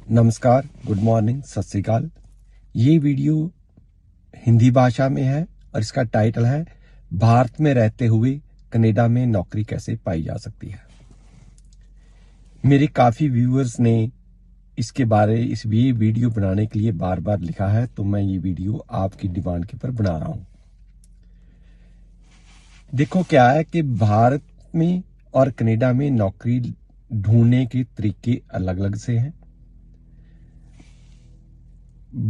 नमस्कार, good morning, सत श्री अकाल। ये वीडियो हिंदी भाषा में है और इसका टाइटल है भारत में रहते हुए कनाडा में नौकरी कैसे पाई जा सकती है। मेरे काफ़ी व्यूअर्स ने इसके बारे इस ये वीडियो बनाने के लिए बार बार लिखा है, तो मैं ये वीडियो आपकी डिमांड के ऊपर बना रहा हूँ। देखो क्या है कि भारत में और कनाडा में नौकरी ढूंढने के तरीके अलग अलग से हैं।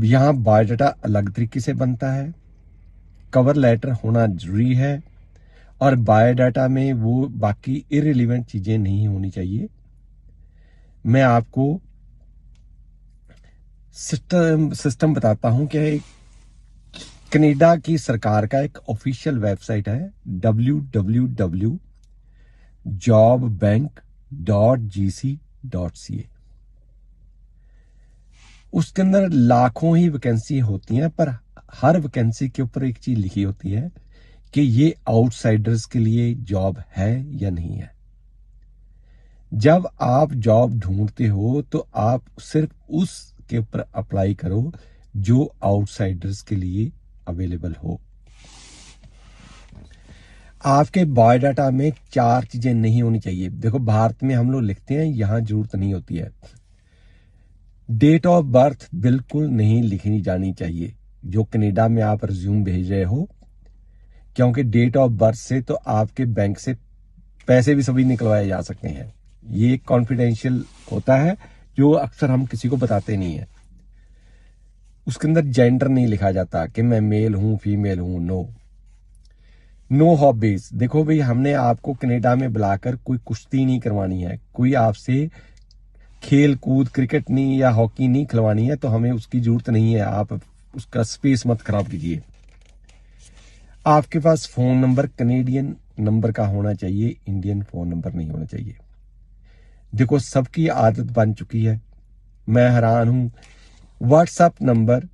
यहाँ बायोडाटा अलग तरीके से बनता है, कवर लेटर होना जरूरी है और बायोडाटा में वो बाकी इररिलेवेंट चीजें नहीं होनी चाहिए। मैं आपको सिस्टम बताता हूं कि कनाडा की सरकार का एक ऑफिशियल वेबसाइट है www.jobbank.gc.ca। उसके अंदर लाखों ही वैकेंसी होती हैं, पर हर वैकेंसी के ऊपर एक चीज लिखी होती है कि ये आउटसाइडर्स के लिए जॉब है या नहीं है। जब आप जॉब ढूंढते हो तो आप सिर्फ उसके ऊपर अप्लाई करो जो आउटसाइडर्स के लिए अवेलेबल हो। आपके बायोडाटा में 4 चीजें नहीं होनी चाहिए। देखो भारत में हम लोग लिखते हैं, यहां जरूरत नहीं होती है। डेट ऑफ बर्थ बिल्कुल नहीं लिखनी जानी चाहिए जो कनाडा में आप रिज्यूम भेज रहे हो, क्योंकि डेट ऑफ बर्थ से तो आपके बैंक से पैसे भी सभी निकलवाए जा सकते हैं। ये कॉन्फिडेंशियल होता है जो अक्सर हम किसी को बताते नहीं है। उसके अंदर जेंडर नहीं लिखा जाता कि मैं मेल हूं फीमेल हूं। No hobbies. देखो भाई, हमने आपको कनाडा में बुलाकर कोई कुश्ती नहीं करवानी है, कोई आपसे खेल कूद क्रिकेट नहीं या हॉकी नहीं खिलवानी है, तो हमें उसकी जरूरत नहीं है। आप उसका स्पेस मत खराब कीजिए। आपके पास फोन नंबर कनेडियन नंबर का होना चाहिए, इंडियन फोन नंबर नहीं होना चाहिए। देखो सबकी आदत बन चुकी है, मैं हैरान हूं। WhatsApp number,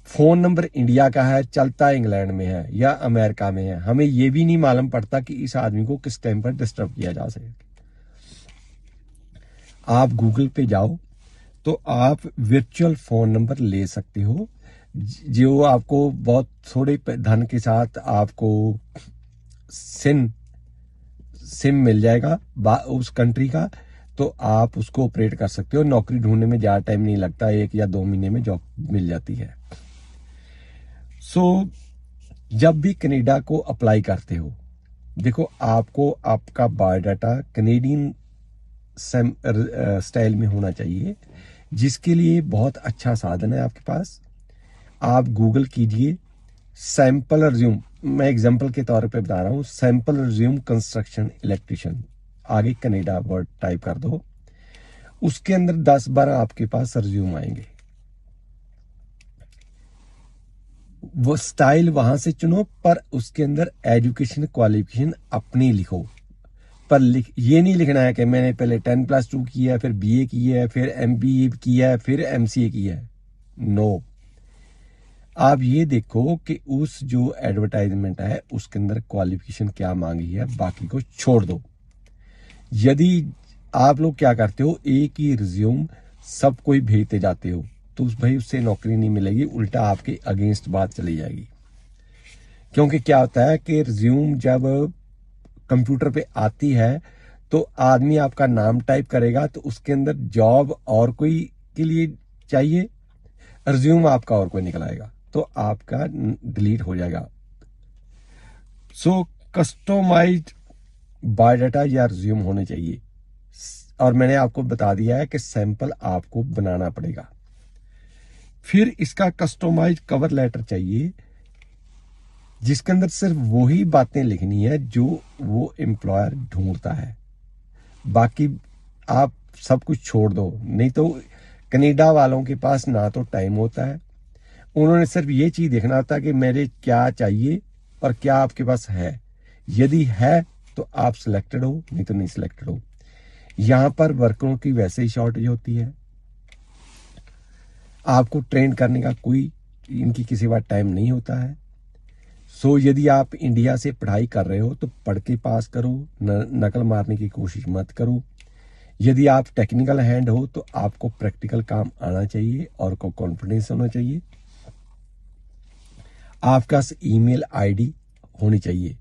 phone number India का है, चलता इंग्लैंड में है या अमेरिका में है, हमें यह भी नहीं मालूम पड़ता कि इस आदमी को किस टाइम पर डिस्टर्ब किया जा सके। आप गूगल पे जाओ तो आप वर्चुअल फोन नंबर ले सकते हो, जो आपको बहुत थोड़े धन के साथ आपको सिम मिल जाएगा उस कंट्री का, तो आप उसको ऑपरेट कर सकते हो। नौकरी ढूंढने में ज्यादा टाइम नहीं लगता, 1 या 2 महीने में जॉब मिल जाती है। जब भी कनाडा को अप्लाई करते हो, देखो आपको आपका बायोडाटा कनेडियन स्टाइल में होना चाहिए, जिसके लिए बहुत अच्छा साधन है आपके पास। आप गूगल कीजिए सैंपल रिज्यूम, मैं एग्जांपल के तौर पे बता रहा हूं, सैंपल रिज्यूम कंस्ट्रक्शन इलेक्ट्रिशियन, आगे कनाडा वर्ड टाइप कर दो। उसके अंदर 10-12 आपके पास रिज्यूम आएंगे। वो स्टाइल वहां से चुनो, पर उसके अंदर एजुकेशन क्वालिफिकेशन अपनी लिखो। पर ये नहीं लिखना है कि मैंने पहले 10+2 किया है, फिर बीए किया है, फिर एमबीए किया है, फिर एमसीए किया है। नो, आप ये देखो कि उस जो एडवर्टाइजमेंट है उसके अंदर क्वालिफिकेशन क्या मांगी है, बाकी को छोड़ दो। यदि आप लोग क्या करते हो, एक ही रिज्यूम सब कोई भेजते जाते हो, तो भाई उससे नौकरी नहीं मिलेगी, उल्टा आपके अगेंस्ट बात चली जाएगी। क्योंकि क्या होता है कि रिज्यूम जब कंप्यूटर पे आती है तो आदमी आपका नाम टाइप करेगा, तो उसके अंदर जॉब और कोई के लिए चाहिए, रिज्यूम आपका और कोई निकलाएगा, तो आपका डिलीट हो जाएगा। कस्टमाइज्ड बायोडाटा या रिज्यूम होने चाहिए, और मैंने आपको बता दिया है कि सैंपल आपको बनाना पड़ेगा। फिर इसका कस्टमाइज्ड कवर लेटर चाहिए, जिसके अंदर सिर्फ वही बातें लिखनी है जो वो एम्प्लॉयर ढूंढता है, बाकी आप सब कुछ छोड़ दो। नहीं तो कनाडा वालों के पास ना तो टाइम होता है, उन्होंने सिर्फ ये चीज देखना होता है कि मेरे क्या चाहिए और क्या आपके पास है। यदि है तो आप सिलेक्टेड हो, नहीं तो नहीं सिलेक्टेड हो। यहां पर वर्करों की वैसे ही शॉर्टेज होती है, आपको ट्रेन करने का कोई इनकी किसी बात टाइम नहीं होता है। यदि आप इंडिया से पढ़ाई कर रहे हो तो पढ़ के पास करो, नकल मारने की कोशिश मत करो। यदि आप टेक्निकल हैंड हो तो आपको प्रैक्टिकल काम आना चाहिए और को कॉन्फिडेंस होना चाहिए। आपका ईमेल आईडी होनी चाहिए।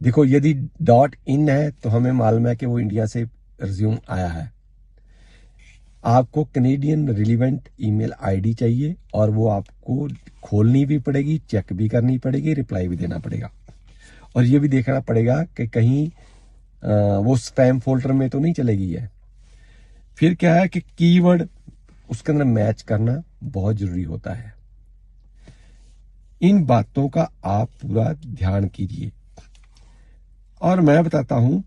देखो, यदि .in है तो हमें मालूम है कि वो इंडिया से रिज्यूम आया है। आपको कनेडियन रिलीवेंट ईमेल आईडी चाहिए और वो आपको खोलनी भी पड़ेगी, चेक भी करनी पड़ेगी, रिप्लाई भी देना पड़ेगा। और ये भी देखना पड़ेगा कि कहीं वो स्पैम फोल्डर में तो नहीं चलेगी है। फिर क्या है कि कीवर्ड उसके अंदर मैच करना बहुत जरूरी होता है। इन बातों का आप पूरा ध्यान कीजिए। और मैं बताता हूं,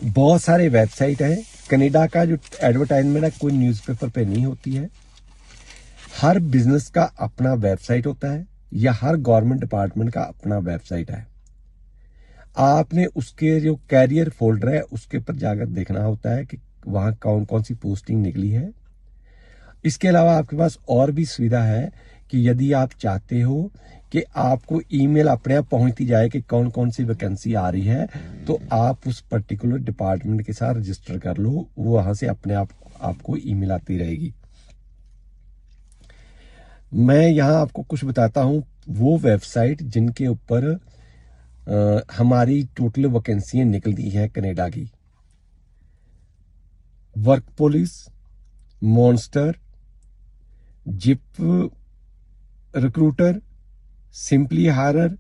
बहुत सारे वेबसाइट हैं। कनाडा का जो एडवर्टाइजमेंट है कोई न्यूज़पेपर पे नहीं होती है। हर बिजनेस का अपना वेबसाइट होता है या हर गवर्नमेंट डिपार्टमेंट का अपना वेबसाइट है। आपने उसके जो कैरियर फोल्डर है उसके ऊपर जाकर देखना होता है कि वहां कौन कौन सी पोस्टिंग निकली है। इसके अलावा आपके पास और भी सुविधा है कि यदि आप चाहते हो कि आपको ईमेल अपने आप पहुंचती जाए कि कौन कौन सी वैकेंसी आ रही है, तो आप उस पर्टिकुलर डिपार्टमेंट के साथ रजिस्टर कर लो, वो वहां से अपने आप आपको ईमेल आती रहेगी। मैं यहां आपको कुछ बताता हूं वो वेबसाइट जिनके ऊपर हमारी टोटल वैकेंसियां निकलती हैं कनाडा की। वर्कपोलिस, मॉन्स्टर, जिप रिक्रूटर, सिंपली हायरर।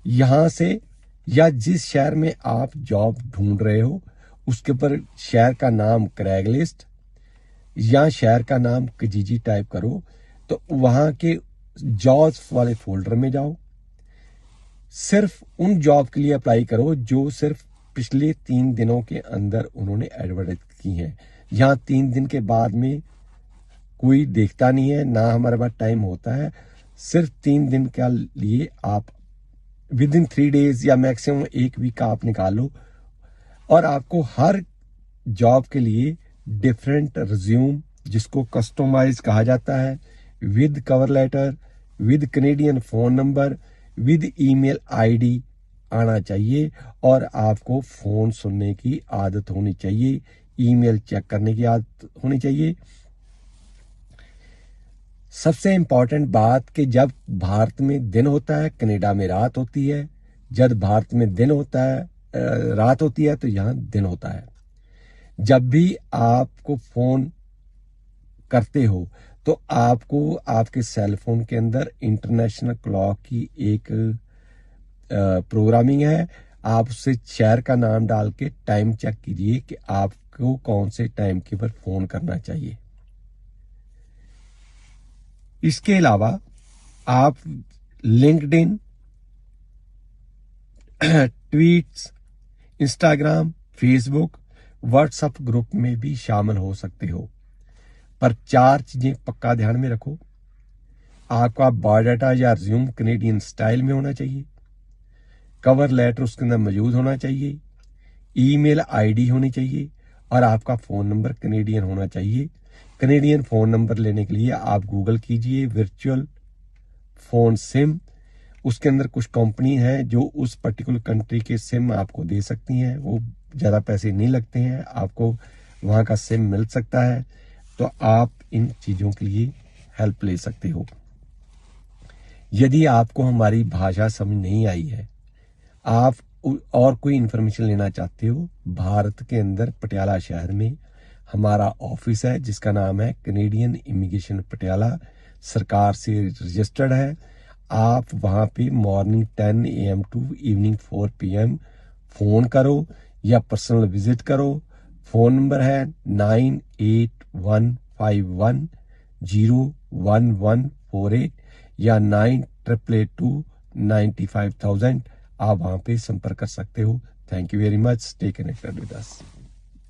यहां से या जिस शहर में आप जॉब ढूंढ रहे हो उसके ऊपर शहर का नाम क्रैगलिस्ट या शहर का नाम किजीजी टाइप करो, तो वहां के जॉब्स वाले फोल्डर में जाओ। सिर्फ उन जॉब के लिए अप्लाई करो जो सिर्फ पिछले 3 दिनों के अंदर उन्होंने एडवर्टाइज की हैं। यहाँ 3 दिन के बाद में कोई देखता नहीं है, ना हमारे पास टाइम होता है। सिर्फ 3 दिन के लिए आप विद इन 3 डेज या मैक्सिमम 1 वीक का आप निकालो और आपको हर जॉब के लिए डिफरेंट रिज्यूम, जिसको कस्टमाइज कहा जाता है, with cover letter, with Canadian phone number, with email ID आना चाहिए। और आपको फोन सुनने की आदत होनी चाहिए, ईमेल चेक करने की आदत होनी चाहिए। सबसे इंपॉर्टेंट बात कि जब भारत में दिन होता है कनाडा में रात होती है। जब भारत में दिन होता है रात होती है तो यहाँ दिन होता है। जब भी आपको फोन करते हो तो आपको आपके सेल फोन के अंदर इंटरनेशनल क्लॉक की एक प्रोग्रामिंग है। आप उससे शहर का नाम डाल के टाइम चेक कीजिए कि आपको कौन से टाइम के ऊपर फोन करना चाहिए। इसके अलावा आप LinkedIn, tweets, Instagram, Facebook, WhatsApp group में भी शामिल हो सकते हो। पर 4 चीजें पक्का ध्यान में रखो। आपका बायोडाटा या रिज्यूम कनेडियन स्टाइल में होना चाहिए, कवर लेटर उसके अंदर मौजूद होना चाहिए, ईमेल आईडी होनी चाहिए और आपका फोन नंबर कनेडियन होना चाहिए। कनेडियन फोन नंबर लेने के लिए आप गूगल कीजिए वर्चुअल फोन सिम। उसके अंदर कुछ कंपनी है जो उस पर्टिकुलर कंट्री के सिम आपको दे सकती हैं, वो ज़्यादा पैसे नहीं लगते हैं, आपको वहाँ का सिम मिल सकता है। तो आप इन चीज़ों के लिए हेल्प ले सकते हो। यदि आपको हमारी भाषा समझ नहीं आई है, आप और कोई इंफॉर्मेशन लेना चाहते हो, भारत के अंदर पटियाला शहर में हमारा ऑफिस है जिसका नाम है कनेडियन इमिग्रेशन पटियाला, सरकार से रजिस्टर्ड है। आप वहां पे morning 10 AM to evening 4 PM phone करो या पर्सनल विजिट करो। फोन नंबर है 9815101148 या 9888295000। आप वहां पे संपर्क कर सकते हो। Thank you very much. Stay connected with us.